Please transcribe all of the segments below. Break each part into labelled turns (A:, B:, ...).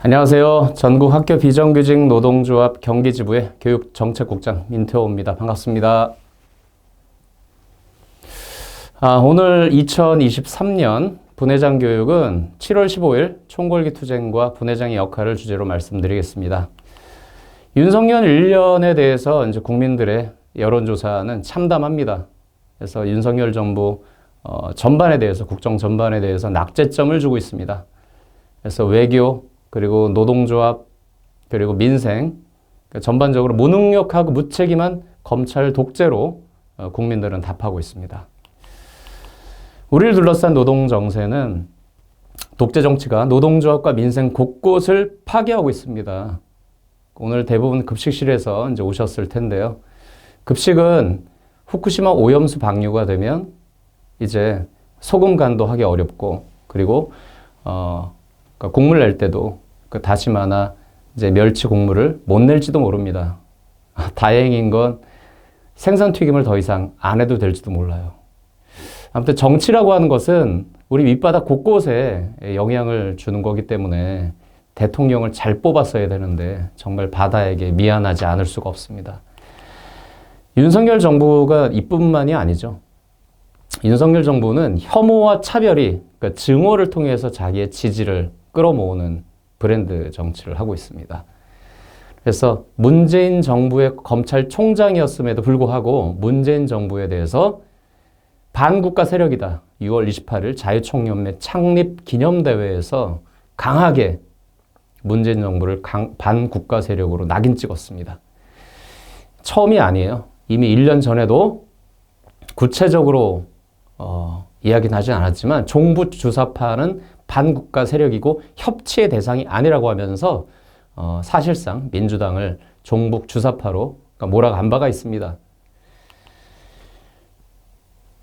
A: 안녕하세요. 전국 학교 비정규직 노동조합 경기지부의 교육정책국장 민태호입니다. 반갑습니다. 오늘 2023년 분회장 교육은 7월 15일 총궐기 투쟁과 분회장의 역할을 주제로 말씀드리겠습니다. 윤석열 1년에 대해서 이제 국민들의 여론조사는 참담합니다. 그래서 윤석열 정부 전반에 대해서, 국정 전반에 대해서 낙제점을 주고 있습니다. 그래서 외교, 그리고 노동조합, 그리고 민생, 전반적으로 무능력하고 무책임한 검찰 독재로 국민들은 답하고 있습니다. 우리를 둘러싼 노동 정세는 독재 정치가 노동조합과 민생 곳곳을 파괴하고 있습니다. 오늘 대부분 급식실에서 이제 오셨을 텐데요. 급식은 후쿠시마 오염수 방류가 되면 이제 소금 간도 하기 어렵고, 그리고 그러니까 국물 낼 때도 그 다시마나 이제 멸치 국물을 못 낼지도 모릅니다. 다행인 건 생선 튀김을 더 이상 안 해도 될지도 몰라요. 아무튼 정치라고 하는 것은 우리 밑바닥 곳곳에 영향을 주는 거기 때문에 대통령을 잘 뽑았어야 되는데 정말 바다에게 미안하지 않을 수가 없습니다. 윤석열 정부가 이뿐만이 아니죠. 윤석열 정부는 혐오와 차별이, 그러니까 증오를 통해서 자기의 지지를 끌어모으는 브랜드 정치를 하고 있습니다. 그래서 문재인 정부의 검찰총장이었음에도 불구하고 문재인 정부에 대해서 반국가 세력이다. 6월 28일 자유총연맹 창립 기념대회에서 강하게 문재인 정부를 반국가 세력으로 낙인 찍었습니다. 처음이 아니에요. 이미 1년 전에도 구체적으로 이야기는 하진 않았지만 종북 주사파는 반국가 세력이고 협치의 대상이 아니라고 하면서 사실상 민주당을 종북 주사파로 몰아간 바가 있습니다.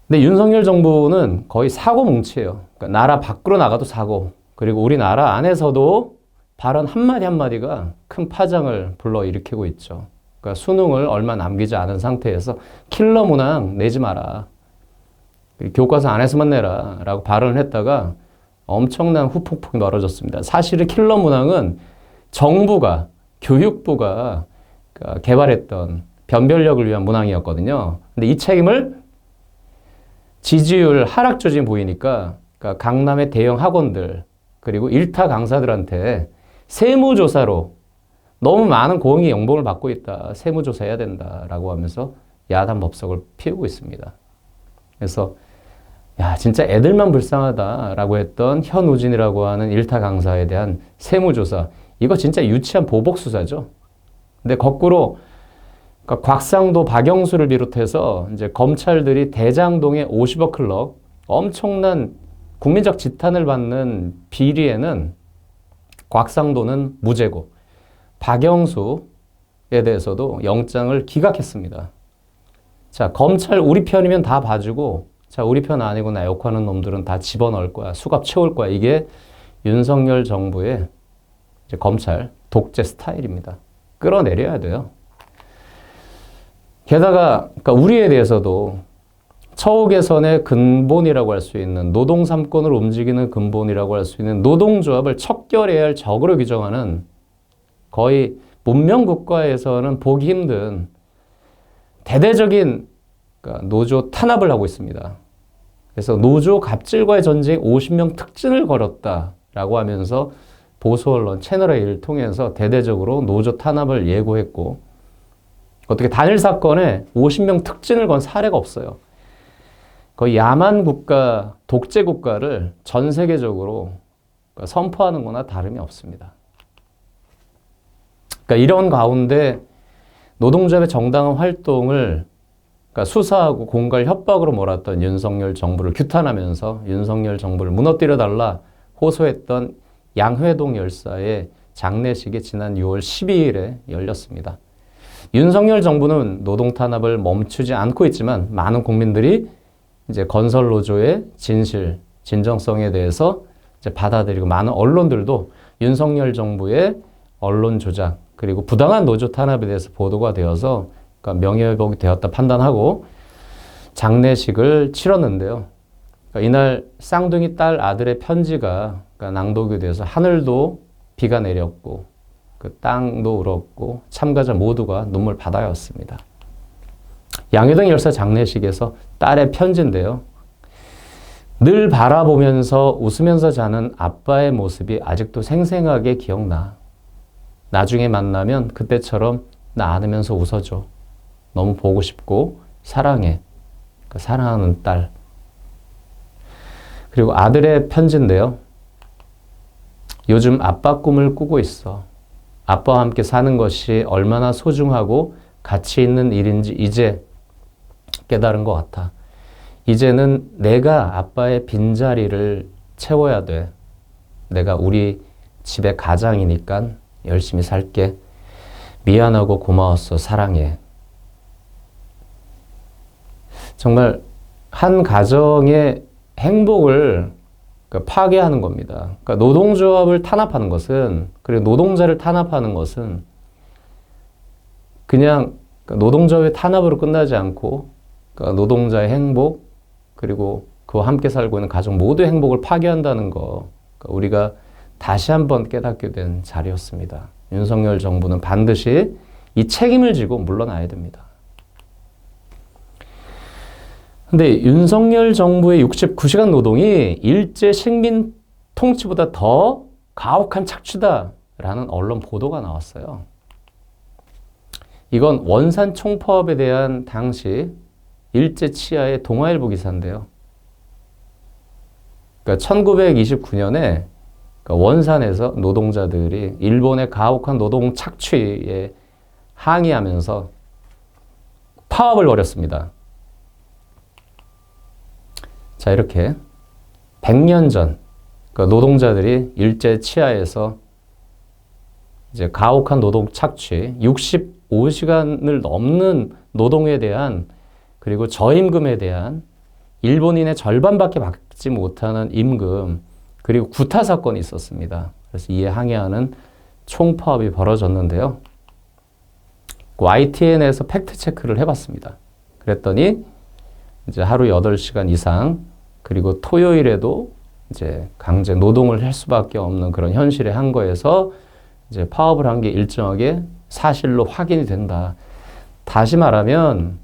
A: 근데 윤석열 정부는 거의 사고뭉치예요. 그러니까 나라 밖으로 나가도 사고, 그리고 우리나라 안에서도 발언 한마디 한마디가 큰 파장을 불러일으키고 있죠. 그러니까 수능을 얼마 남기지 않은 상태에서 킬러 문항 내지 마라, 교과서 안에서만 내라 라고 발언을 했다가 엄청난 후폭풍이 벌어졌습니다. 사실은 킬러 문항은 정부가, 교육부가 개발했던 변별력을 위한 문항이었거든요. 근데 이 책임을 지지율 하락 조짐 보이니까 그러니까 강남의 대형 학원들, 그리고 일타 강사들한테 세무조사로 너무 많은 고응의 연봉을 받고 있다, 세무조사해야 된다라고 하면서 야단 법석을 피우고 있습니다. 그래서 야, 진짜 애들만 불쌍하다라고 했던 현우진이라고 하는 일타 강사에 대한 세무조사, 이거 진짜 유치한 보복수사죠. 근데 거꾸로 그러니까 곽상도, 박영수를 비롯해서 이제 검찰들이 대장동의 50억 클럽, 엄청난 국민적 지탄을 받는 비리에는 곽상도는 무죄고 박영수에 대해서도 영장을 기각했습니다. 자, 검찰 우리 편이면 다 봐주고, 자, 우리 편 아니고 나 욕하는 놈들은 다 집어넣을 거야, 수갑 채울 거야. 이게 윤석열 정부의 이제 검찰 독재 스타일입니다. 끌어내려야 돼요. 게다가 그러니까 우리에 대해서도 처우 개선의 근본이라고 할 수 있는, 노동 3권을 움직이는 근본이라고 할 수 있는 노동조합을 척결해야 할 적으로 규정하는, 거의 문명 국가에서는 보기 힘든 대대적인 그러니까 노조 탄압을 하고 있습니다. 그래서 노조 갑질과의 전쟁 50명 특진을 걸었다라고 하면서 보수 언론 채널A를 통해서 대대적으로 노조 탄압을 예고했고, 어떻게 단일 사건에 50명 특진을 건 사례가 없어요. 거의 야만 국가, 독재 국가를 전 세계적으로 선포하는 거나 다름이 없습니다. 그러니까 이런 가운데 노동조합의 정당한 활동을 그러니까 수사하고 공갈 협박으로 몰았던 윤석열 정부를 규탄하면서 윤석열 정부를 무너뜨려달라 호소했던 양회동 열사의 장례식이 지난 6월 12일에 열렸습니다. 윤석열 정부는 노동 탄압을 멈추지 않고 있지만 많은 국민들이 이제 건설 노조의 진실, 진정성에 대해서 이제 받아들이고, 많은 언론들도 윤석열 정부의 언론 조작, 그리고 부당한 노조 탄압에 대해서 보도가 되어서 그러니까 명예회복이 되었다 판단하고 장례식을 치렀는데요. 그러니까 이날 쌍둥이 딸 아들의 편지가 그러니까 낭독이 돼서 하늘도 비가 내렸고 그 땅도 울었고 참가자 모두가 눈물 바다였습니다. 양효동 열사 장례식에서 딸의 편지인데요. 늘 바라보면서 웃으면서 자는 아빠의 모습이 아직도 생생하게 기억나. 나중에 만나면 그때처럼 나 안으면서 웃어줘. 너무 보고 싶고 사랑해. 그 사랑하는 딸. 그리고 아들의 편지인데요. 요즘 아빠 꿈을 꾸고 있어. 아빠와 함께 사는 것이 얼마나 소중하고 가치 있는 일인지 이제 깨달은 것 같아. 이제는 내가 아빠의 빈자리를 채워야 돼. 내가 우리 집의 가장이니까 열심히 살게. 미안하고 고마웠어. 사랑해. 정말 한 가정의 행복을 파괴하는 겁니다. 그러니까 노동조합을 탄압하는 것은, 그리고 노동자를 탄압하는 것은 그냥 노동조합의 탄압으로 끝나지 않고 노동자의 행복, 그리고 그와 함께 살고 있는 가족 모두의 행복을 파괴한다는 거, 우리가 다시 한번 깨닫게 된 자리였습니다. 윤석열 정부는 반드시 이 책임을 지고 물러나야 됩니다. 근데 윤석열 정부의 69시간 노동이 일제 식민 통치보다 더 가혹한 착취다라는 언론 보도가 나왔어요. 이건 원산 총파업에 대한 당시 일제 치하의 동아일보 기사인데요. 그러니까 1929년에 원산에서 노동자들이 일본의 가혹한 노동 착취에 항의하면서 파업을 벌였습니다. 자, 이렇게 100년 전 노동자들이 일제 치하에서 이제 가혹한 노동 착취, 65시간을 넘는 노동에 대한, 그리고 저임금에 대한, 일본인의 절반밖에 받지 못하는 임금, 그리고 구타 사건이 있었습니다. 그래서 이에 항의하는 총파업이 벌어졌는데요. YTN에서 팩트체크를 해봤습니다. 그랬더니 이제 하루 8시간 이상, 그리고 토요일에도 이제 강제 노동을 할 수밖에 없는 그런 현실의 한거에서 이제 파업을 한 게 일정하게 사실로 확인이 된다. 다시 말하면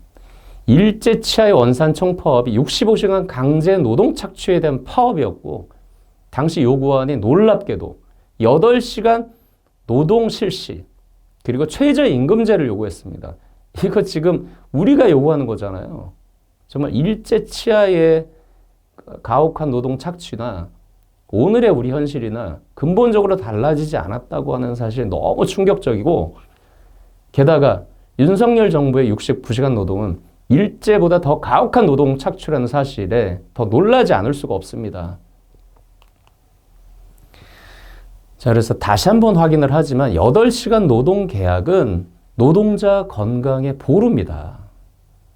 A: 일제 치하의 원산 총파업이 65시간 강제 노동 착취에 대한 파업이었고, 당시 요구안이 놀랍게도 8시간 노동 실시, 그리고 최저임금제를 요구했습니다. 이거 지금 우리가 요구하는 거잖아요. 정말 일제 치하의 가혹한 노동 착취나 오늘의 우리 현실이나 근본적으로 달라지지 않았다고 하는 사실이 너무 충격적이고, 게다가 윤석열 정부의 69시간 노동은 일제보다 더 가혹한 노동 착취라는 사실에 더 놀라지 않을 수가 없습니다. 자, 그래서 다시 한번 확인을 하지만 8시간 노동 계약은 노동자 건강의 보루입니다.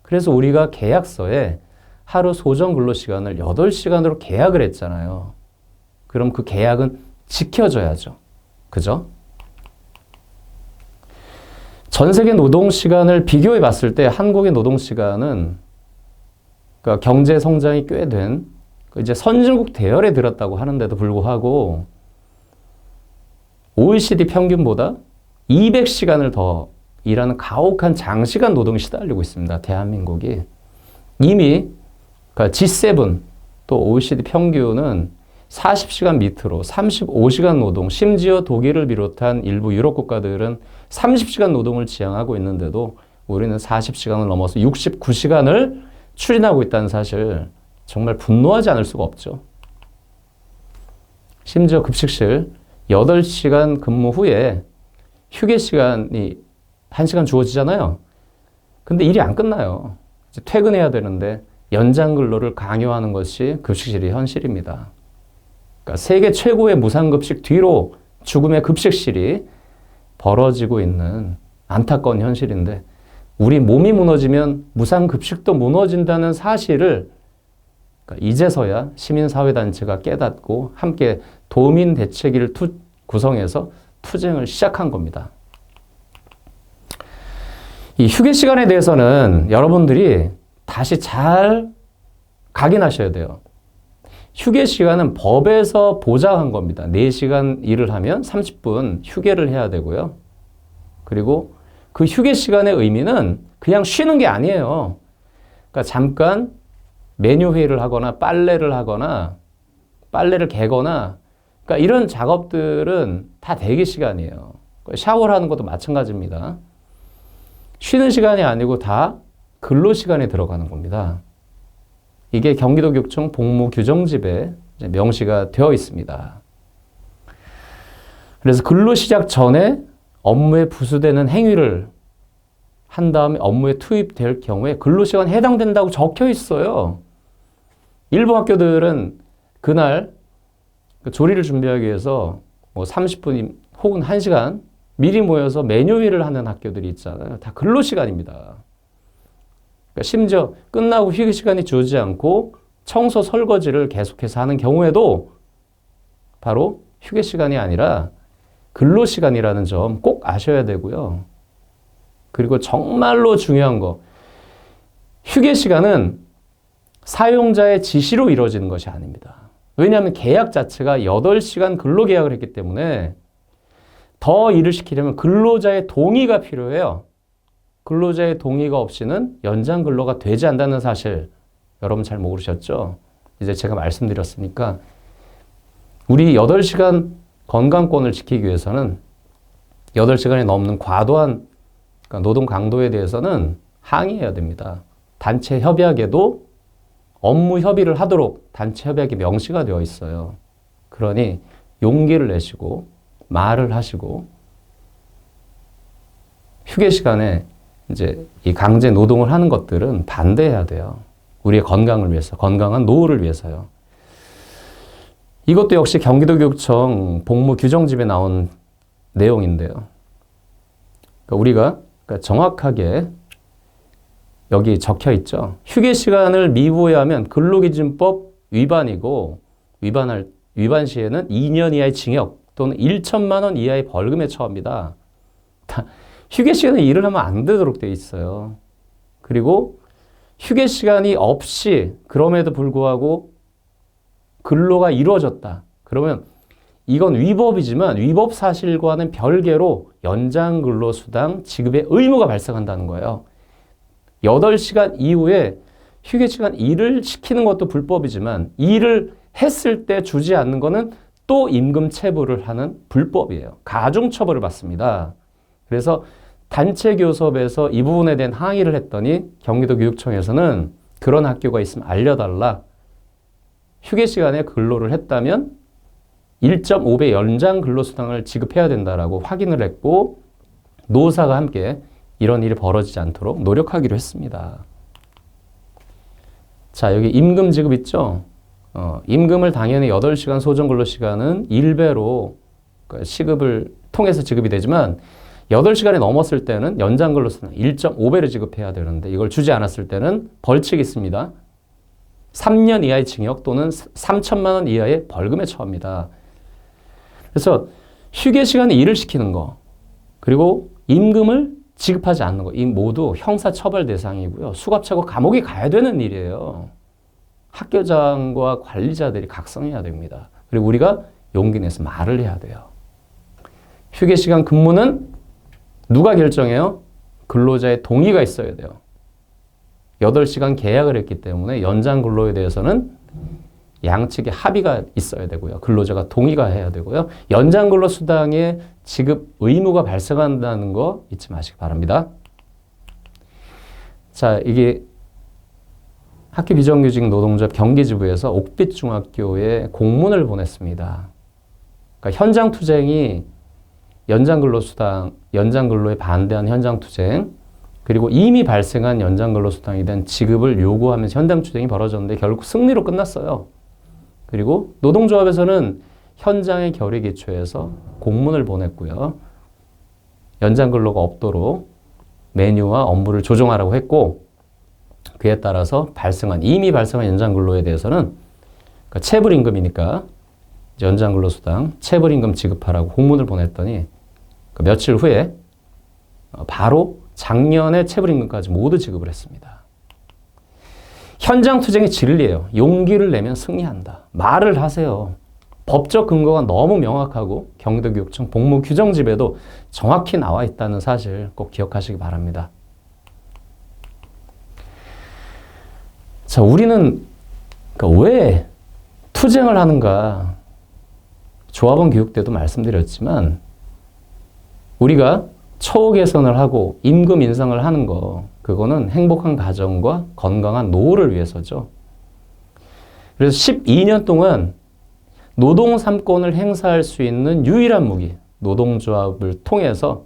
A: 그래서 우리가 계약서에 하루 소정 근로시간을 8시간으로 계약을 했잖아요. 그럼 그 계약은 지켜져야죠. 그죠? 전 세계 노동시간을 비교해 봤을 때 한국의 노동시간은 그러니까 경제 성장이 꽤 된 이제 선진국 대열에 들었다고 하는데도 불구하고 OECD 평균보다 200시간을 더 일하는 가혹한 장시간 노동에 시달리고 있습니다. 대한민국이. 이미 그러니까 G7 또 OECD 평균은 40시간 밑으로 35시간 노동, 심지어 독일을 비롯한 일부 유럽 국가들은 30시간 노동을 지향하고 있는데도 우리는 40시간을 넘어서 69시간을 추진하고 있다는 사실, 정말 분노하지 않을 수가 없죠. 심지어 급식실 8시간 근무 후에 휴게 시간이 1시간 주어지잖아요. 근데 일이 안 끝나요. 이제 퇴근해야 되는데 연장 근로를 강요하는 것이 급식실의 현실입니다. 그러니까 세계 최고의 무상급식 뒤로 죽음의 급식실이 벌어지고 있는 안타까운 현실인데, 우리 몸이 무너지면 무상급식도 무너진다는 사실을 그러니까 이제서야 시민사회단체가 깨닫고 함께 도민 대책위를 구성해서 투쟁을 시작한 겁니다. 이 휴게 시간에 대해서는 여러분들이 다시 잘 각인하셔야 돼요. 휴게 시간은 법에서 보장한 겁니다. 4시간 일을 하면 30분 휴게를 해야 되고요. 그리고 그 휴게 시간의 의미는 그냥 쉬는 게 아니에요. 그러니까 잠깐 메뉴 회의를 하거나 빨래를 하거나 빨래를 개거나 그러니까 이런 작업들은 다 대기 시간이에요. 샤워를 하는 것도 마찬가지입니다. 쉬는 시간이 아니고 다 근로 시간에 들어가는 겁니다. 이게 경기도교육청 복무규정집에 명시가 되어 있습니다. 그래서 근로 시작 전에 업무에 부수되는 행위를 한 다음에 업무에 투입될 경우에 근로시간에 해당된다고 적혀 있어요. 일부 학교들은 그날 조리를 준비하기 위해서 뭐 30분 혹은 1시간 미리 모여서 메뉴 회의를 하는 학교들이 있잖아요. 다 근로시간입니다. 그러니까 심지어 끝나고 휴게 시간이 주어지지 않고 청소 설거지를 계속해서 하는 경우에도 바로 휴게 시간이 아니라 근로시간이라는 점 꼭 아셔야 되고요. 그리고 정말로 중요한 거, 휴게 시간은 사용자의 지시로 이루어지는 것이 아닙니다. 왜냐하면 계약 자체가 8시간 근로계약을 했기 때문에 더 일을 시키려면 근로자의 동의가 필요해요. 근로자의 동의가 없이는 연장 근로가 되지 않는다는 사실 여러분 잘 모르셨죠? 이제 제가 말씀드렸으니까 우리 8시간 건강권을 지키기 위해서는 8시간이 넘는 과도한 노동 강도에 대해서는 항의해야 됩니다. 단체 협약에도 업무 협의를 하도록 단체 협약이 명시가 되어 있어요. 그러니 용기를 내시고 말을 하시고 휴게 시간에 이제 이 강제 노동을 하는 것들은 반대해야 돼요. 우리의 건강을 위해서, 건강한 노후를 위해서요. 이것도 역시 경기도교육청 복무규정집에 나온 내용인데요. 그러니까 우리가 정확하게 여기 적혀 있죠. 휴게 시간을 미부여하면 근로기준법 위반이고 위반 시에는 2년 이하의 징역 또는 1천만 원 이하의 벌금에 처합니다. 휴게 시간에 일을 하면 안 되도록 돼 있어요. 그리고 휴게 시간이 없이 그럼에도 불구하고 근로가 이루어졌다. 그러면 이건 위법이지만 위법 사실과는 별개로 연장 근로수당 지급의 의무가 발생한다는 거예요. 8시간 이후에 휴게 시간 일을 시키는 것도 불법이지만 일을 했을 때 주지 않는 거는 또 임금 체불을 하는 불법이에요. 가중처벌을 받습니다. 그래서 단체 교섭에서 이 부분에 대한 항의를 했더니 경기도 교육청에서는 그런 학교가 있으면 알려달라. 휴게 시간에 근로를 했다면 1.5배 연장 근로수당을 지급해야 된다라고 확인을 했고 노사가 함께 이런 일이 벌어지지 않도록 노력하기로 했습니다. 자, 여기 임금 지급 있죠? 임금을 당연히 8시간 소정 근로시간은 1배로 시급을 통해서 지급이 되지만 8시간이 넘었을 때는 연장 근로수당 1.5배를 지급해야 되는데 이걸 주지 않았을 때는 벌칙이 있습니다. 3년 이하의 징역 또는 3천만 원 이하의 벌금에 처합니다. 그래서 휴게 시간에 일을 시키는 거 그리고 임금을 지급하지 않는 거 이 모두 형사처벌 대상이고요. 수갑차고 감옥에 가야 되는 일이에요. 학교장과 관리자들이 각성해야 됩니다. 그리고 우리가 용기 내서 말을 해야 돼요. 휴게 시간 근무는 누가 결정해요? 근로자의 동의가 있어야 돼요. 8시간 계약을 했기 때문에 연장 근로에 대해서는 양측의 합의가 있어야 되고요. 근로자가 동의가 해야 되고요. 연장 근로 수당의 지급 의무가 발생한다는 거 잊지 마시기 바랍니다. 자, 이게 학교 비정규직 노동조합 경기지부에서 옥빛중학교에 공문을 보냈습니다. 그러니까 현장 투쟁이 연장 근로 수당, 연장 근로에 반대한 현장 투쟁, 그리고 이미 발생한 연장 근로 수당에 대한 지급을 요구하면서 현장 투쟁이 벌어졌는데 결국 승리로 끝났어요. 그리고 노동조합에서는 현장의 결의 기초해서 공문을 보냈고요. 연장 근로가 없도록 메뉴와 업무를 조정하라고 했고 그에 따라서 이미 발생한 연장 근로에 대해서는 그러니까 체불임금이니까 연장 근로수당, 체불임금 지급하라고 공문을 보냈더니 며칠 후에 바로 작년에 체불임금까지 모두 지급을 했습니다. 현장 투쟁이 진리예요. 용기를 내면 승리한다. 말을 하세요. 법적 근거가 너무 명확하고 경기도교육청 복무규정집에도 정확히 나와 있다는 사실 꼭 기억하시기 바랍니다. 자, 우리는 그러니까 왜 투쟁을 하는가? 조합원 교육 때도 말씀드렸지만 우리가 처우 개선을 하고 임금 인상을 하는 거 그거는 행복한 가정과 건강한 노후를 위해서죠. 그래서 12년 동안 노동 3권을 행사할 수 있는 유일한 무기 노동조합을 통해서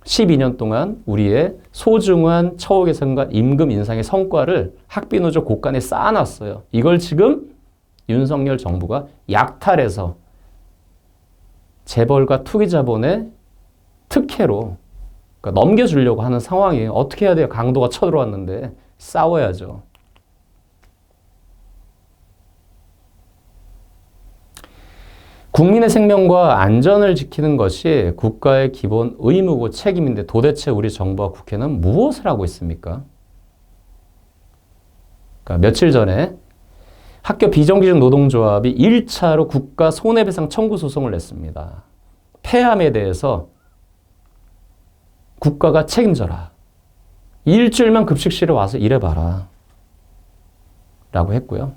A: 12년 동안 우리의 소중한 처우 개선과 임금 인상의 성과를 학비노조 곳간에 쌓아놨어요. 이걸 지금 윤석열 정부가 약탈해서 재벌과 투기자본의 특혜로 그러니까 넘겨주려고 하는 상황이에요. 어떻게 해야 돼요? 강도가 쳐들어왔는데 싸워야죠. 국민의 생명과 안전을 지키는 것이 국가의 기본 의무고 책임인데 도대체 우리 정부와 국회는 무엇을 하고 있습니까? 그러니까 며칠 전에 학교 비정규직 노동조합이 1차로 국가 손해배상 청구 소송을 냈습니다. 폐암에 대해서 국가가 책임져라. 일주일만 급식실에 와서 일해봐라. 라고 했고요.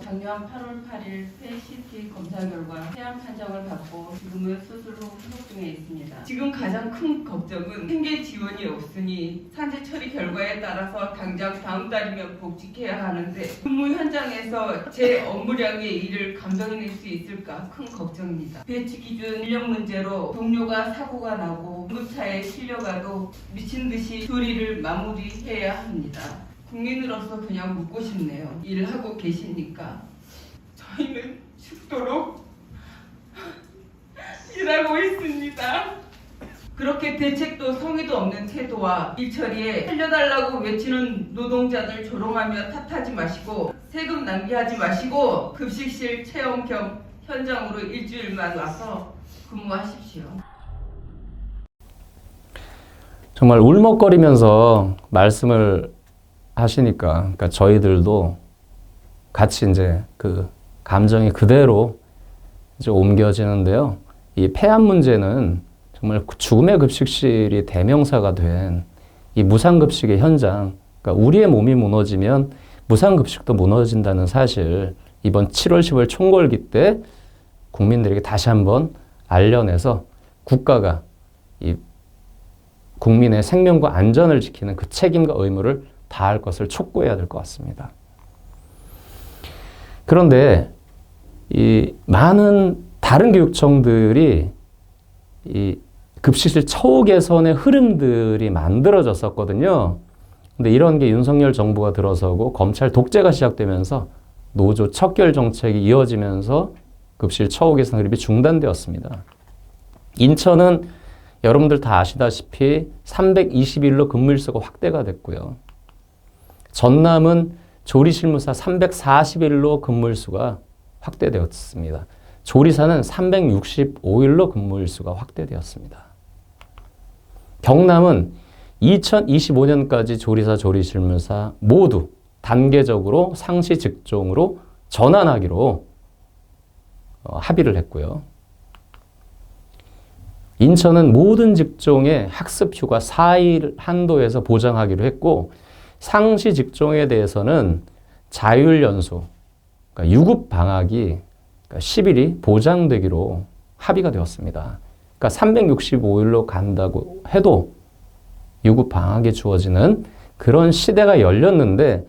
B: 작년 8월 8일 폐CT 검사 결과 폐암 판정을 받고 지금은 수술 후 회복 중에 있습니다. 지금 가장 큰 걱정은 생계 지원이 없으니 산재 처리 결과에 따라서 당장 다음 달이면 복직해야 하는데 근무 현장에서 제 업무량의 일을 감당해낼 수 있을까 큰 걱정입니다. 배치 기준 인력 문제로 동료가 사고가 나고 응급차에 실려가도 미친 듯이 조리를 마무리해야 합니다. 국민으로서 그냥 묻고 싶네요. 일하고 계시니까 저희는 죽도록 일하고 있습니다. 그렇게 대책도 성의도 없는 태도와 일처리에 살려달라고 외치는 노동자들 조롱하며 탓하지 마시고 세금 낭비하지 마시고 급식실 체험 겸 현장으로 일주일만 와서 근무하십시오.
A: 정말 울먹거리면서 말씀을 하시니까, 그러니까 저희들도 같이 이제 그 감정이 그대로 이제 옮겨지는데요. 이 폐암 문제는 정말 죽음의 급식실이 대명사가 된 이 무상급식의 현장, 그러니까 우리의 몸이 무너지면 무상급식도 무너진다는 사실, 이번 7월 10월 총궐기 때 국민들에게 다시 한번 알려내서 국가가 이 국민의 생명과 안전을 지키는 그 책임과 의무를 다할 것을 촉구해야 될 것 같습니다. 그런데 이 많은 다른 교육청들이 이 급식실 처우 개선의 흐름들이 만들어졌었거든요. 근데 이런 게 윤석열 정부가 들어서고 검찰 독재가 시작되면서 노조 척결 정책이 이어지면서 급식실 처우 개선 흐름이 중단되었습니다. 인천은 여러분들 다 아시다시피 320일로 근무일수가 확대가 됐고요. 전남은 조리실무사 340일로 근무일수가 확대되었습니다. 조리사는 365일로 근무일수가 확대되었습니다. 경남은 2025년까지 조리사, 조리실무사 모두 단계적으로 상시 직종으로 전환하기로 합의를 했고요. 인천은 모든 직종의 학습 휴가 4일 한도에서 보장하기로 했고 상시 직종에 대해서는 자율 연수, 그러니까 유급 방학이 10일이 보장되기로 합의가 되었습니다. 그러니까 365일로 간다고 해도 유급 방학이 주어지는 그런 시대가 열렸는데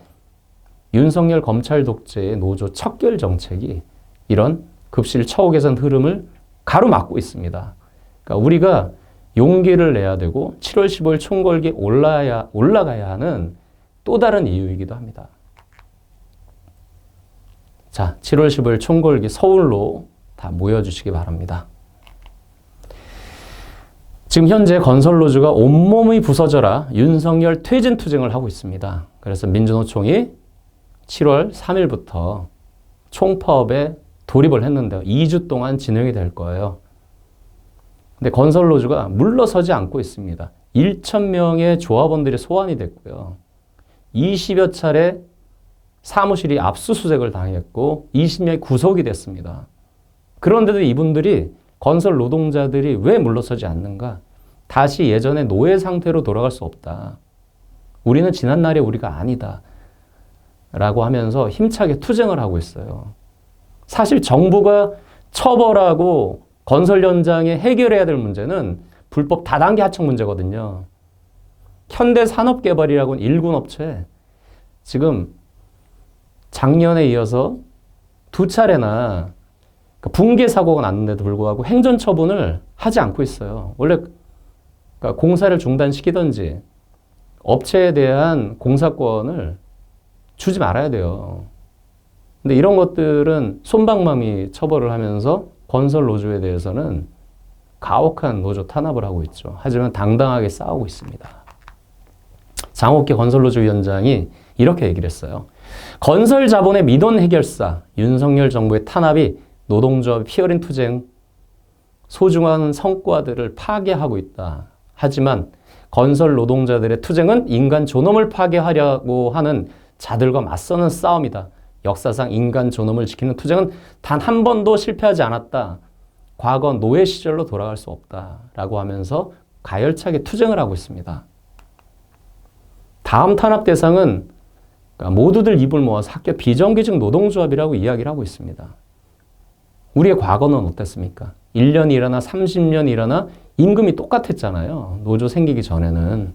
A: 윤석열 검찰 독재의 노조 척결 정책이 이런 급식 처우 개선 흐름을 가로막고 있습니다. 그러니까 우리가 용기를 내야 되고 7월 15일 총궐기에 올라가야 하는 또 다른 이유이기도 합니다. 자, 7월 15일 총궐기 서울로 다 모여주시기 바랍니다. 지금 현재 건설노조가 온몸이 부서져라 윤석열 퇴진 투쟁을 하고 있습니다. 그래서 민주노총이 7월 3일부터 총파업에 돌입을 했는데요. 2주 동안 진행이 될 거예요. 근데 건설노조가 물러서지 않고 있습니다. 1,000명의 조합원들이 소환이 됐고요. 20여 차례 사무실이 압수수색을 당했고 20명이 구속이 됐습니다. 그런데도 이분들이 건설 노동자들이 왜 물러서지 않는가? 다시 예전의 노예 상태로 돌아갈 수 없다. 우리는 지난날의 우리가 아니다. 라고 하면서 힘차게 투쟁을 하고 있어요. 사실 정부가 처벌하고 건설 현장에 해결해야 될 문제는 불법 다단계 하청 문제거든요. 현대산업개발이라고는 일군 업체 지금 작년에 이어서 2차례나 붕괴 사고가 났는데도 불구하고 행정 처분을 하지 않고 있어요. 원래 공사를 중단시키든지 업체에 대한 공사권을 주지 말아야 돼요. 근데 이런 것들은 솜방망이 처벌을 하면서 건설 노조에 대해서는 가혹한 노조 탄압을 하고 있죠. 하지만 당당하게 싸우고 있습니다. 장옥기 건설노조위원장이 이렇게 얘기를 했어요. 건설 자본의 민원 해결사 윤석열 정부의 탄압이 노동조합 피어린 투쟁 소중한 성과들을 파괴하고 있다. 하지만 건설 노동자들의 투쟁은 인간 존엄을 파괴하려고 하는 자들과 맞서는 싸움이다. 역사상 인간 존엄을 지키는 투쟁은 단 한 번도 실패하지 않았다. 과거 노예 시절로 돌아갈 수 없다. 라고 하면서 가열차게 투쟁을 하고 있습니다. 다음 탄압 대상은 모두들 입을 모아서 학교 비정규직 노동조합이라고 이야기를 하고 있습니다. 우리의 과거는 어땠습니까? 1년 일하나 30년 일하나 임금이 똑같았잖아요. 노조 생기기 전에는.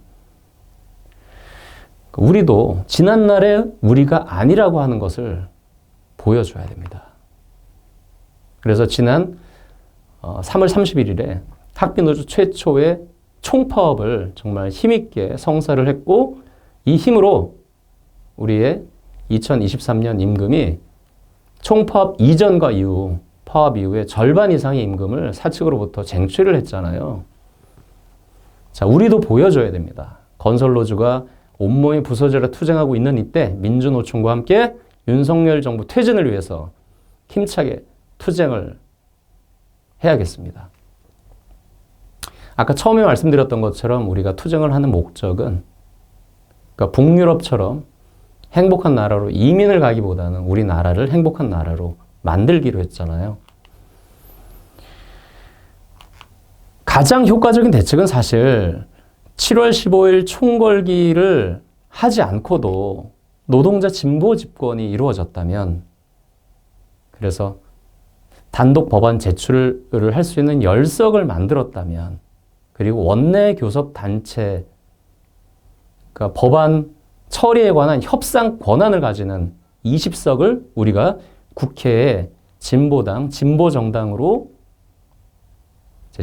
A: 우리도 지난날에 우리가 아니라고 하는 것을 보여줘야 됩니다. 그래서 지난 3월 31일에 학비노조 최초의 총파업을 정말 힘있게 성사를 했고 이 힘으로 우리의 2023년 임금이 총파업 이전과 이후 파업 이후에 절반 이상의 임금을 사측으로부터 쟁취를 했잖아요. 자, 우리도 보여줘야 됩니다. 건설노조가 온몸이 부서져라 투쟁하고 있는 이때 민주노총과 함께 윤석열 정부 퇴진을 위해서 힘차게 투쟁을 해야겠습니다. 아까 처음에 말씀드렸던 것처럼 우리가 투쟁을 하는 목적은 그러니까 북유럽처럼 행복한 나라로 이민을 가기보다는 우리나라를 행복한 나라로 만들기로 했잖아요. 가장 효과적인 대책은 사실 7월 15일 총궐기를 하지 않고도 노동자 진보 집권이 이루어졌다면 그래서 단독 법안 제출을 할 수 있는 열석을 만들었다면 그리고 원내 교섭 단체 그러니까 법안 처리에 관한 협상 권한을 가지는 20석을 우리가 국회에 진보당, 진보정당으로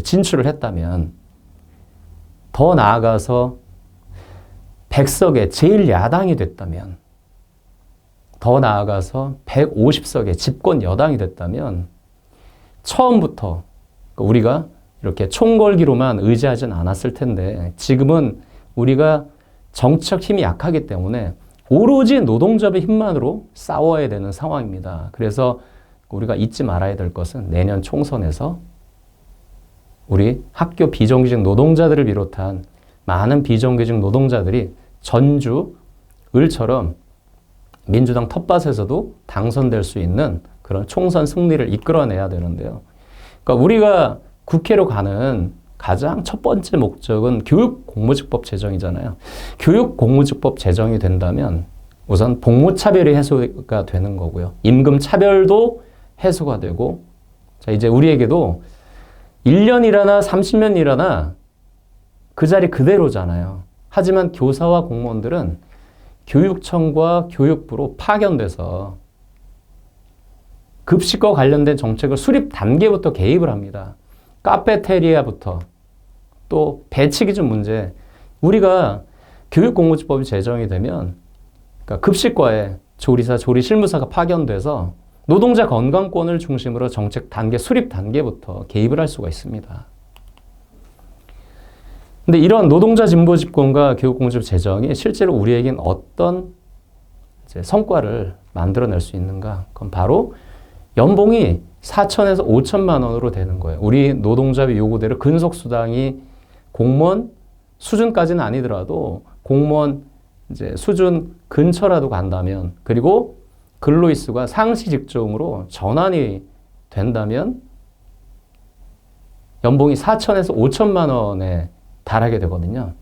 A: 진출을 했다면 더 나아가서 100석의 제1야당이 됐다면 더 나아가서 150석의 집권 여당이 됐다면 처음부터 우리가 이렇게 총궐기로만 의지하진 않았을 텐데 지금은 우리가 정치적 힘이 약하기 때문에 오로지 노동조합의 힘만으로 싸워야 되는 상황입니다. 그래서 우리가 잊지 말아야 될 것은 내년 총선에서 우리 학교 비정규직 노동자들을 비롯한 많은 비정규직 노동자들이 전주, 을처럼 민주당 텃밭에서도 당선될 수 있는 그런 총선 승리를 이끌어내야 되는데요. 그러니까 우리가 국회로 가는 가장 첫 번째 목적은 교육공무직법 제정이잖아요. 교육공무직법 제정이 된다면 우선 복무차별이 해소가 되는 거고요. 임금차별도 해소가 되고 자 이제 우리에게도 1년 일하나 30년 일하나 그 자리 그대로잖아요. 하지만 교사와 공무원들은 교육청과 교육부로 파견돼서 급식과 관련된 정책을 수립 단계부터 개입을 합니다. 카페테리아부터 또 배치 기준 문제 우리가 교육공무집법이 제정이 되면 그러니까 급식과에 조리사, 조리실무사가 파견돼서 노동자 건강권을 중심으로 정책 단계, 수립 단계부터 개입을 할 수가 있습니다. 근데 이런 노동자 진보 집권과 교육공무집 제정이 실제로 우리에겐 어떤 성과를 만들어낼 수 있는가? 그건 바로 연봉이 4천에서 5천만 원으로 되는 거예요. 우리 노동자의 요구대로 근속수당이 공무원 수준까지는 아니더라도 공무원 이제 수준 근처라도 간다면, 그리고 근로일수가 상시 직종으로 전환이 된다면 연봉이 4천에서 5천만 원에 달하게 되거든요.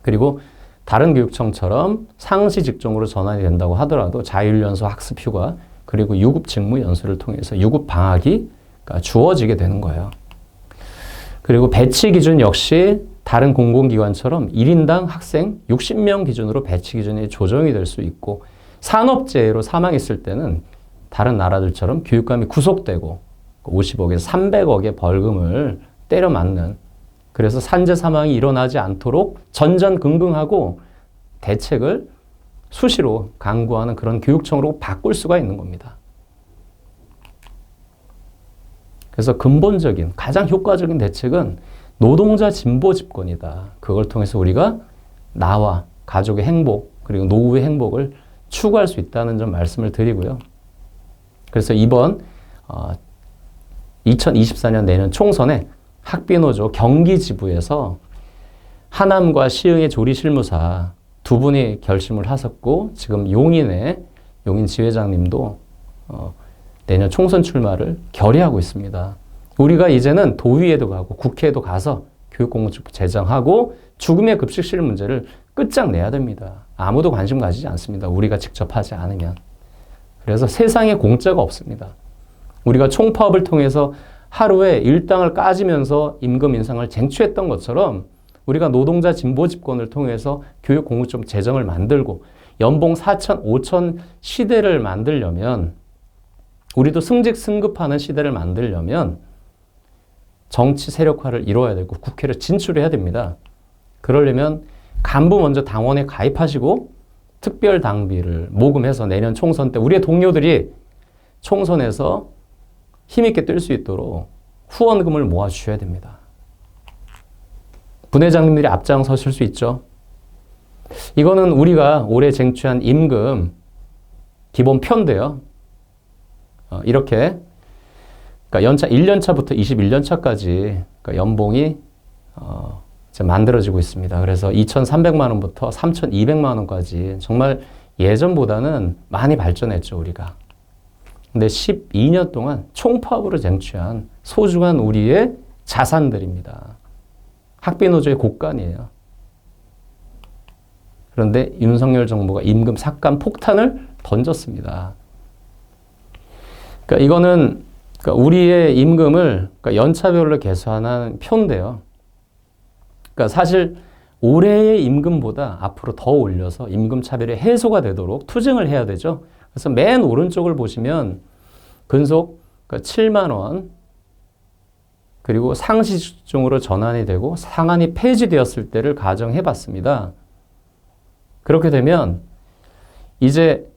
A: 그리고 다른 교육청처럼 상시 직종으로 전환이 된다고 하더라도 자율연수 학습휴가 그리고 유급 직무 연수를 통해서 유급 방학이 주어지게 되는 거예요. 그리고 배치 기준 역시 다른 공공기관처럼 1인당 학생 60명 기준으로 배치 기준이 조정이 될 수 있고, 산업재해로 사망했을 때는 다른 나라들처럼 교육감이 구속되고 50억에서 300억의 벌금을 때려 맞는, 그래서 산재 사망이 일어나지 않도록 전전긍긍하고 대책을 수시로 강구하는 그런 교육청으로 바꿀 수가 있는 겁니다. 그래서 근본적인 가장 효과적인 대책은 노동자 진보 집권이다. 그걸 통해서 우리가 나와 가족의 행복 그리고 노후의 행복을 추구할 수 있다는 점 말씀을 드리고요. 그래서 이번 2024년 내년 총선에 학비노조 경기지부에서 하남과 시흥의 조리실무사 두 분이 결심을 하셨고, 지금 용인 지회장님도 내년 총선 출마를 결의하고 있습니다. 우리가 이제는 도의회도 가고 국회에도 가서 교육공무집 제정하고 죽음의 급식실 문제를 끝장내야 됩니다. 아무도 관심 가지지 않습니다. 우리가 직접 하지 않으면. 그래서 세상에 공짜가 없습니다. 우리가 총파업을 통해서 하루에 일당을 까지면서 임금 인상을 쟁취했던 것처럼 우리가 노동자 진보 집권을 통해서 교육공무집 제정을 만들고 연봉 4천, 5천 시대를 만들려면, 우리도 승직 승급하는 시대를 만들려면 정치 세력화를 이루어야 되고 국회를 진출해야 됩니다. 그러려면 간부 먼저 당원에 가입하시고 특별 당비를 모금해서 내년 총선 때 우리의 동료들이 총선에서 힘있게 뛸 수 있도록 후원금을 모아주셔야 됩니다. 부회장님들이 앞장서실 수 있죠. 이거는 우리가 올해 쟁취한 임금 기본표인데요. 이렇게 그러니까 연차 1년차부터 21년차까지 그러니까 연봉이 이제 만들어지고 있습니다. 그래서 2,300만 원부터 3,200만 원까지 정말 예전보다는 많이 발전했죠, 우리가. 근데 12년 동안 총파업으로 쟁취한 소중한 우리의 자산들입니다. 학비노조의 곡간이에요. 그런데 윤석열 정부가 임금 삭감 폭탄을 던졌습니다. 그러니까 이거는 그러니까 우리의 임금을 그러니까 연차별로 계산하는 표인데요. 그러니까 사실 올해의 임금보다 앞으로 더 올려서 임금 차별이 해소가 되도록 투쟁을 해야 되죠. 그래서 맨 오른쪽을 보시면 근속 그러니까 7만 원, 그리고 상시직종으로 전환이 되고 상한이 폐지되었을 때를 가정해 봤습니다. 그렇게 되면 이제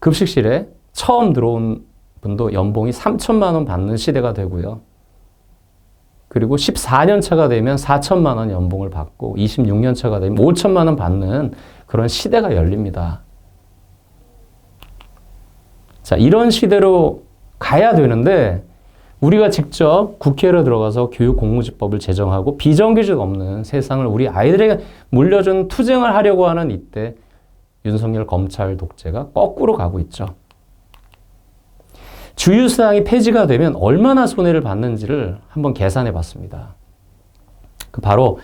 A: 급식실에 처음 들어온 분도 연봉이 3천만 원 받는 시대가 되고요. 그리고 14년 차가 되면 4천만 원 연봉을 받고 26년 차가 되면 5천만 원 받는 그런 시대가 열립니다. 자, 이런 시대로 가야 되는데 우리가 직접 국회로 들어가서 교육공무집법을 제정하고 비정규직 없는 세상을 우리 아이들에게 물려준 투쟁을 하려고 하는 이때 윤석열 검찰 독재가 거꾸로 가고 있죠. 주휴수당이 폐지가 되면 얼마나 손해를 받는지를 한번 계산해 봤습니다. 바로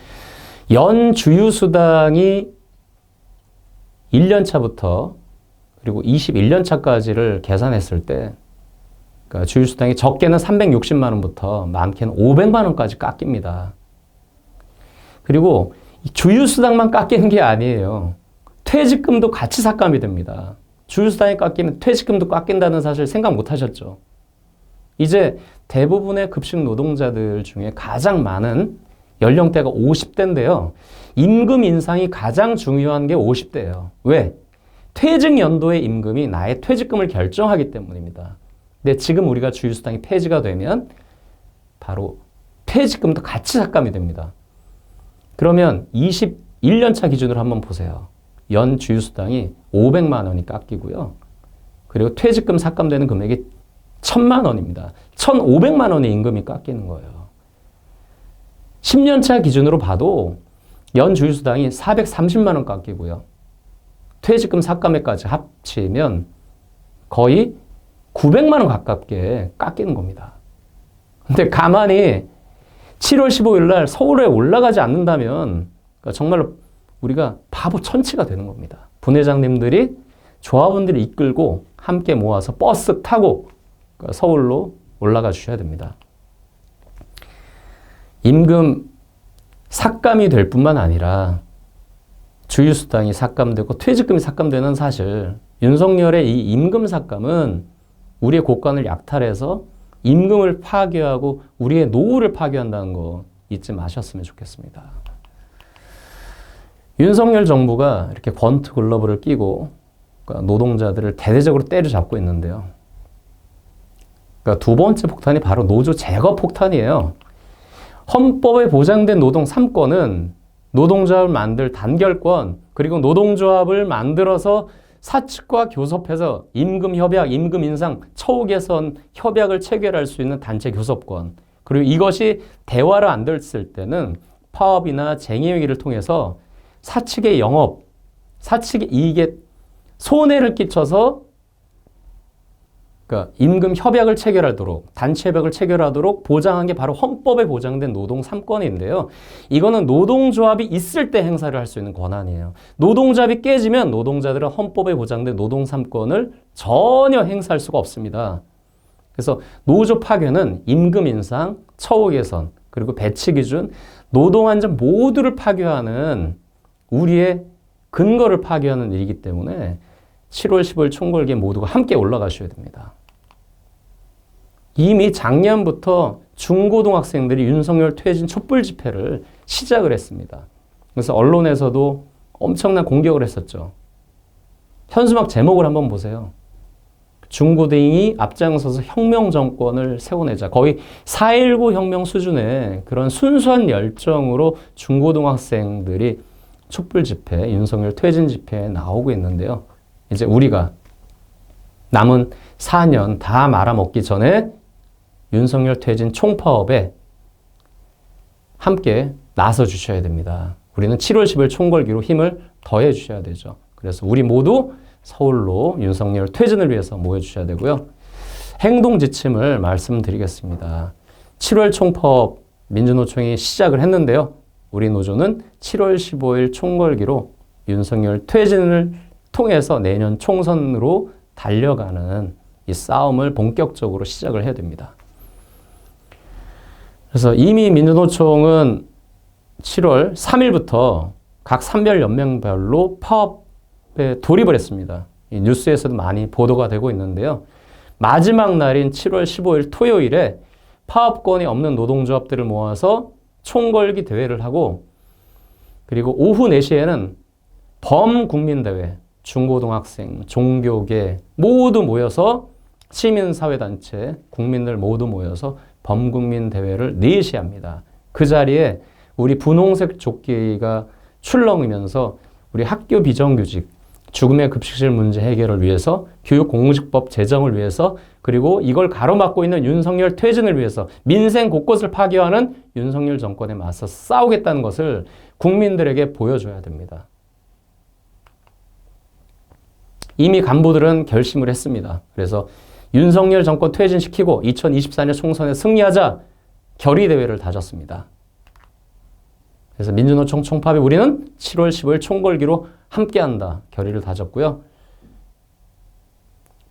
A: 연 주휴수당이 1년 차부터 그리고 21년 차까지를 계산했을 때 그러니까 주휴수당이 적게는 360만 원부터 많게는 500만 원까지 깎입니다. 그리고 주휴수당만 깎이는 게 아니에요. 퇴직금도 같이 삭감이 됩니다. 주휴수당이 깎이면 퇴직금도 깎인다는 사실 생각 못 하셨죠? 이제 대부분의 급식 노동자들 중에 가장 많은 연령대가 50대인데요. 임금 인상이 가장 중요한 게 50대예요. 왜? 퇴직 연도의 임금이 나의 퇴직금을 결정하기 때문입니다. 근데 지금 우리가 주휴수당이 폐지가 되면 바로 퇴직금도 같이 삭감이 됩니다. 그러면 21년 차 기준으로 한번 보세요. 연 주휴수당이 500만 원이 깎이고요. 그리고 퇴직금 삭감되는 금액이 1,000만 원입니다. 1,500만 원의 임금이 깎이는 거예요. 10년차 기준으로 봐도 연 주휴수당이 430만 원 깎이고요. 퇴직금 삭감액까지 합치면 거의 900만 원 가깝게 깎이는 겁니다. 근데 가만히 7월 15일 날 서울에 올라가지 않는다면 그러니까 정말로 우리가 바보 천치가 되는 겁니다. 분회장님들이 조합원들이 이끌고 함께 모아서 버스 타고 서울로 올라가 주셔야 됩니다. 임금 삭감이 될 뿐만 아니라 주휴수당이 삭감되고 퇴직금이 삭감되는 사실, 윤석열의 이 임금 삭감은 우리의 곳간을 약탈해서 임금을 파괴하고 우리의 노후를 파괴한다는 거 잊지 마셨으면 좋겠습니다. 윤석열 정부가 이렇게 권투 글러브를 끼고 노동자들을 대대적으로 때려잡고 있는데요. 그러니까 두 번째 폭탄이 바로 노조 제거 폭탄이에요. 헌법에 보장된 노동 3권은 노동조합을 만들 단결권, 그리고 노동조합을 만들어서 사측과 교섭해서 임금 협약, 임금 인상, 처우 개선 협약을 체결할 수 있는 단체 교섭권, 그리고 이것이 대화를 안 됐을 때는 파업이나 쟁의회의를 통해서 사측의 영업, 사측의 이익에 손해를 끼쳐서 그러니까 임금 협약을 체결하도록, 단체 협약을 체결하도록 보장한 게 바로 헌법에 보장된 노동 3권인데요. 이거는 노동조합이 있을 때 행사를 할 수 있는 권한이에요. 노동조합이 깨지면 노동자들은 헌법에 보장된 노동 3권을 전혀 행사할 수가 없습니다. 그래서 노조 파괴는 임금 인상, 처우 개선, 그리고 배치 기준, 노동 안전 모두를 파괴하는 우리의 근거를 파괴하는 일이기 때문에 7월 15일 총궐기에 모두가 함께 올라가셔야 됩니다. 이미 작년부터 중고등학생들이 윤석열 퇴진 촛불 집회를 시작을 했습니다. 그래서 언론에서도 엄청난 공격을 했었죠. 현수막 제목을 한번 보세요. 중고등이 앞장서서 혁명 정권을 세워내자. 거의 4.19 혁명 수준의 그런 순수한 열정으로 중고등학생들이 촛불 집회, 윤석열 퇴진 집회에 나오고 있는데요. 이제 우리가 남은 4년 다 말아먹기 전에 윤석열 퇴진 총파업에 함께 나서 주셔야 됩니다. 우리는 7월 10일 총궐기로 힘을 더해 주셔야 되죠. 그래서 우리 모두 서울로 윤석열 퇴진을 위해서 모여 주셔야 되고요. 행동 지침을 말씀드리겠습니다. 7월 총파업 민주노총이 시작을 했는데요. 우리 노조는 7월 15일 총궐기로 윤석열 퇴진을 통해서 내년 총선으로 달려가는 이 싸움을 본격적으로 시작을 해야 됩니다. 그래서 이미 민주노총은 7월 3일부터 각 산별 연맹별로 파업에 돌입을 했습니다. 이 뉴스에서도 많이 보도가 되고 있는데요. 마지막 날인 7월 15일 토요일에 파업권이 없는 노동조합들을 모아서 총궐기 대회를 하고, 그리고 오후 4시에는 범국민대회, 중고등학생, 종교계 모두 모여서 시민사회단체, 국민들 모두 모여서 범국민대회를 4시에 합니다. 그 자리에 우리 분홍색 조끼가 출렁이면서 우리 학교 비정규직, 죽음의 급식실 문제 해결을 위해서, 교육공직법 제정을 위해서, 그리고 이걸 가로막고 있는 윤석열 퇴진을 위해서 민생 곳곳을 파괴하는 윤석열 정권에 맞서 싸우겠다는 것을 국민들에게 보여줘야 됩니다. 이미 간부들은 결심을 했습니다. 그래서 윤석열 정권 퇴진시키고 2024년 총선에 승리하자 결의대회를 다졌습니다. 그래서 민주노총 총파업에 우리는 7월 15일 총궐기로 함께한다 결의를 다졌고요.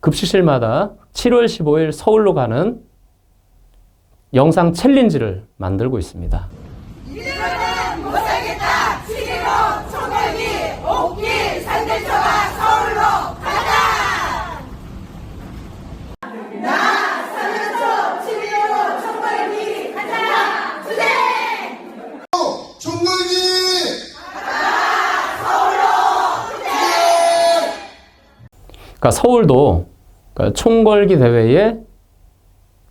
A: 급식실마다 7월 15일 서울로 가는 영상 챌린지를 만들고 있습니다.
C: 이대로는 못 살겠다. 7.15 총궐기 옥기 산대초가 서울로 가자. 나 산대초 7.15 총궐기 가자. 투쟁.
D: 총궐기
A: 그러니까 서울도 총궐기 대회에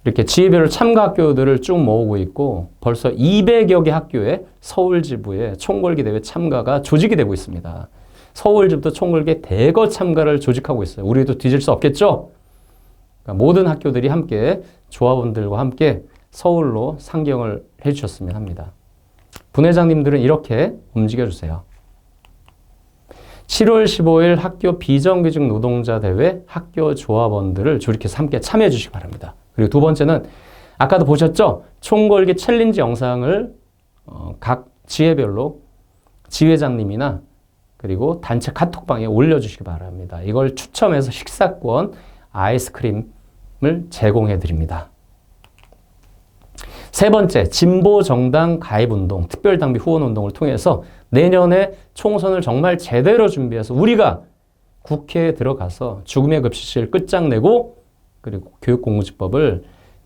A: 이렇게 지휘별로 참가 학교들을 쭉 모으고 있고 벌써 200여 개 학교에 서울 지부에 총궐기 대회 참가가 조직이 되고 있습니다. 서울 지부도 총궐기 대거 참가를 조직하고 있어요. 우리도 뒤질 수 없겠죠? 그러니까 모든 학교들이 함께 조합원들과 함께 서울로 상경을 해주셨으면 합니다. 분회장님들은 이렇게 움직여주세요. 7월 15일 학교 비정규직 노동자 대회 학교 조합원들을 조직해서 함께 참여해 주시기 바랍니다. 그리고 두 번째는 아까도 보셨죠? 총궐기 챌린지 영상을 각 지회별로 지회장님이나 그리고 단체 카톡방에 올려주시기 바랍니다. 이걸 추첨해서 식사권, 아이스크림을 제공해 드립니다. 세 번째, 진보정당 가입운동, 특별당비 후원운동을 통해서 내년에 총선을 정말 제대로 준비해서 우리가 국회에 들어가서 죽음의 급식을 끝장내고 그리고 교육공무집법을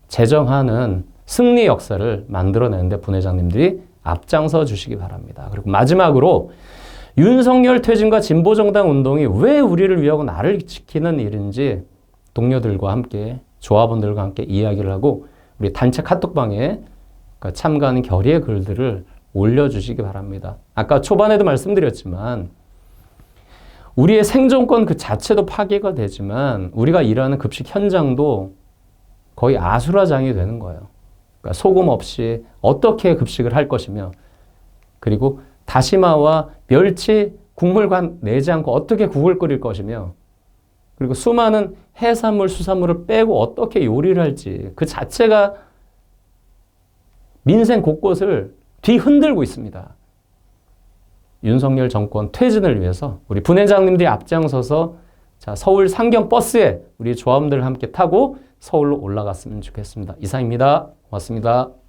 A: 제정하는 승리 역사를 만들어내는데 분회장님들이 앞장서 주시기 바랍니다. 그리고 마지막으로 윤석열 퇴진과 진보정당 운동이 왜 우리를 위하고 나를 지키는 일인지 동료들과 함께 조합원들과 함께 이야기를 하고 우리 단체 카톡방에 참가하는 결의의 글들을 올려주시기 바랍니다. 아까 초반에도 말씀드렸지만 우리의 생존권 그 자체도 파괴가 되지만 우리가 일하는 급식 현장도 거의 아수라장이 되는 거예요. 그러니까 소금 없이 어떻게 급식을 할 것이며 그리고 다시마와 멸치 국물관 내지 않고 어떻게 국을 끓일 것이며 그리고 수많은 해산물, 수산물을 빼고 어떻게 요리를 할지 그 자체가 민생 곳곳을 뒤흔들고 있습니다. 윤석열 정권 퇴진을 위해서 우리 분회장님들이 앞장서서 자, 서울 상경 버스에 우리 조합원들과 함께 타고 서울로 올라갔으면 좋겠습니다. 이상입니다. 고맙습니다.